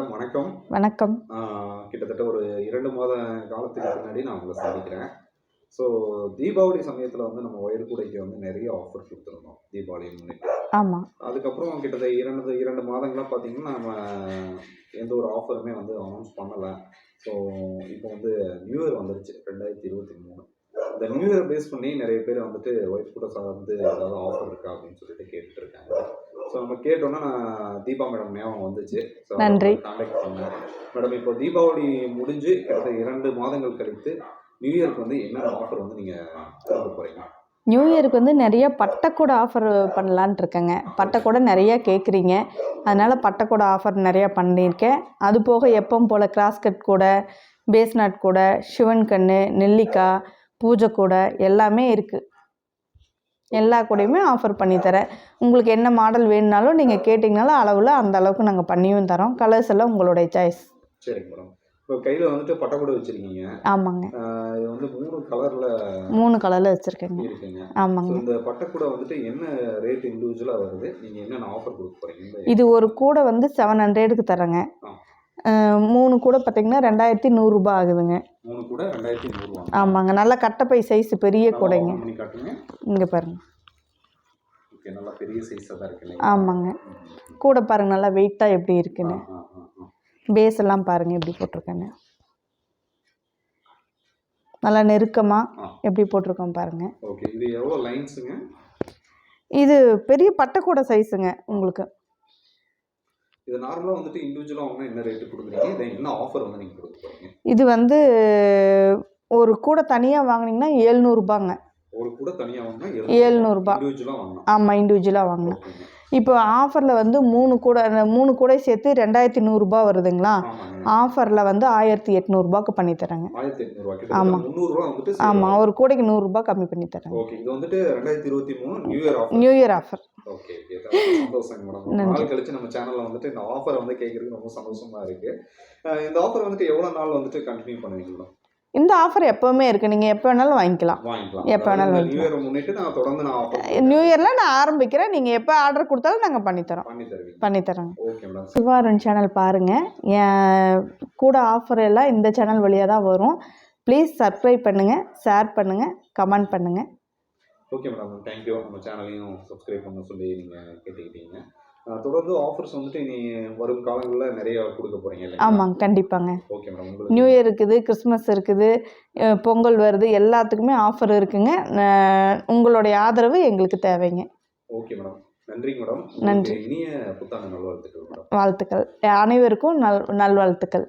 Madam வணக்கம். வணக்கம். கிட்டத்தட்ட ஒரு 2 மாத காலத்துக்கு முன்னாடி நான் உங்களை சந்திக்கிறேன். ஸோ தீபாவளி சமயத்தில் வந்து நம்ம ஒயர் கூடைக்கு வந்து நிறைய ஆஃபர் கொடுத்துருந்தோம் தீபாவளியை முன்னிட்டு. ஆமாம். அதுக்கப்புறம் கிட்டத்தட்ட 2 மாதங்களாக பார்த்தீங்கன்னா நம்ம எந்த ஒரு ஆஃபருமே வந்து அனௌன்ஸ் பண்ணலை. ஸோ இப்போ வந்து நியூ இயர் வந்துருச்சு 2023. இந்த நியூ இயர் பேஸ் பண்ணி நிறைய பேர் வந்துட்டு ஒயர் கூடை சார்ந்து ஏதாவது ஆஃபர் இருக்கா அப்படின்னு சொல்லிட்டு கேட்டுட்டு இருக்காங்க. ஸோ நம்ம கேட்டோன்னா நான் தீபா மேடம் ஞாபகம் வந்துச்சு. ஸோ நன்றி. கான்டாக்ட் பண்ணேன். மேடம் இப்போ தீபாவளி முடிஞ்சு கிட்டத்தட்ட 2 மாதங்கள் கழித்து நியூ இயர்க்கு வந்து என்னென்ன ஆஃபர் வந்து நீங்கள் கொடுக்க போகிறீங்க? நியூ இயருக்கு வந்து நிறைய பட்டக்கூடை ஆஃபர் பண்ணலான்ட்டு இருக்கேங்க. பட்டக்கூடை நிறையா கேட்குறீங்க, அதனால் பட்டக்கூடை ஆஃபர் நிறையா பண்ணியிருக்கேன். அது போக எப்பவும் போல் கிராஸ்கட் கூடை, பேஸ்நாட் கூடை, சிவன் கன்று, நெல்லிக்காய், பூஜை கூடை எல்லாமே இருக்குது. எல்லா கூடையுமே ஆஃபர் பண்ணித்தரேன். உங்களுக்கு என்ன மாடல் வேணுனாலும் நீங்கள் கேட்டிங்கனாலும் அளவில் அந்த அளவுக்கு நாங்கள் பண்ணியும் தரோம். கலர்ஸ் எல்லாம் உங்களுடைய சாய்ஸ். சரிங்க மேடம். இப்போ கையில் வந்துட்டு பட்டக்கூடை வச்சுருக்கீங்க. ஆமாங்க. இது வந்து 3 கலரில் வச்சுருக்கேங்க. இருக்குங்க. ஆமாங்க. இந்த பட்டக்கூடை வந்துட்டு என்ன ரேட் இண்டிவிஜுவலாக வருது? நீங்கள் என்னென்ன ஆஃபர் கொடுக்க போகிறீங்க? இது ஒரு கூடை வந்து 700க்கு தரேங்க. 3 கூடை பார்த்தீங்கன்னா 2100 ரூபாய் ஆகுதுங்க. 3 கூடை 2100. ஆமாங்க. நல்லா கட்டப்பை சைஸ் பெரிய கூடைங்க. இங்கே பாருங்க. ஓகே, நல்லா பெரிய சைஸாக தான் இருக்கு. ஆமாங்க. கூடை பாருங்க நல்லா வெயிட்டாக எப்படி இருக்குன்னு. பேஸ் எல்லாம் பாருங்க எப்படி போட்டிருக்கேன்னு. நல்லா நெருக்கமாக எப்படி போட்டிருக்கோம் பாருங்க. ஓகே, இது எவ்வளோ லைன்ஸுங்க? இது பெரிய பட்டக்கூடை சைஸுங்க உங்களுக்கு. இது நார்மலாக வந்துட்டு இண்டிவிஜுவலாக வாங்கினா என்ன ரேட்டு கொடுக்குறீங்க? இதை என்ன ஆஃபர் வந்து நீங்கள் கொடுக்க போகிறீங்க? இது வந்து ஒரு கூடை தனியாக வாங்கினீங்கன்னா 700 ரூபாங்க. ஒரு கூடை தனியாக வாங்கினா 700 ரூபாய். இண்டிவிஜுவலாக வாங்கணும். ஆமாம், இண்டிவிஜுவலாக வாங்கணும். இப்போ ஆஃபரில் வந்து 3 கூடை சேர்த்து 2100 ரூபாய் வருதுங்களா? ஆஃபரில் வந்து 1800 ரூபாய்க்கு பண்ணித்தரேங்க. 1800. ஆமாம். 300 ரூபா வந்துட்டு. ஆமாம், ஒரு கூடைக்கு 100 ரூபாய் கம்மி பண்ணித்தரேன். ஓகே, இது வந்துட்டு 2023 new year offer. Okay okay, சந்தோஷங்க மேடம். நாள் கழிச்சு நம்ம சேனலில் வந்துட்டு இந்த ஆஃபரை வந்து கேட்குறதுக்கு ரொம்ப சந்தோஷமாக இருக்குது. இந்த ஆஃபர் வந்துட்டு எவ்வளோ நாள் வந்துட்டு கண்டினியூ பண்ணுவீங்களா? இந்த ஆஃபர் எப்போவுமே இருக்குது. நீங்கள் எப்போ வேணாலும் வாங்கிக்கலாம். எப்போ வேணாலும் வாங்கிக்கலாம். நியூ இயர் முன்னிட்டு நான் தொடர்ந்து நியூ இயரில் நான் ஆரம்பிக்கிறேன். நீங்கள் எப்போ ஆர்டர் கொடுத்தாலும் நாங்கள் பண்ணித்தரோம். Okay madam. சிவாருன் சேனல் பாருங்கள். என் கூட ஆஃபர் எல்லாம் இந்த சேனல் வழியாக தான் வரும். ப்ளீஸ் சப்ஸ்கிரைப் பண்ணுங்கள், ஷேர் பண்ணுங்கள், கமெண்ட் பண்ணுங்கள். Okay madam, thank you. நம்ம சேனலையும் சப்ஸ்கிரைப் பண்ண சொல்லி நீங்கள் கேட்டுக்கிட்டீங்க. தொடர்ந்து ஆஃபர்ஸ் வந்துட்டு இனி வரும் காலங்களில் நிறைய கொடுக்க போகிறீங்க இல்லை? ஆமாங்க, கண்டிப்பாங்க. Okay madam. நியூ இயர் இருக்குது, கிறிஸ்மஸ் இருக்குது, பொங்கல் வருது, எல்லாத்துக்குமே ஆஃபர் இருக்குங்க. உங்களுடைய ஆதரவு எங்களுக்கு தேவைங்க. ஓகே மேடம், நன்றி மேடம். நன்றி. இனிய புத்தாண்டு நல்வாழ்த்துக்கள் மேடம். வாழ்த்துக்கள். அனைவருக்கும் நல்வாழ்த்துக்கள்.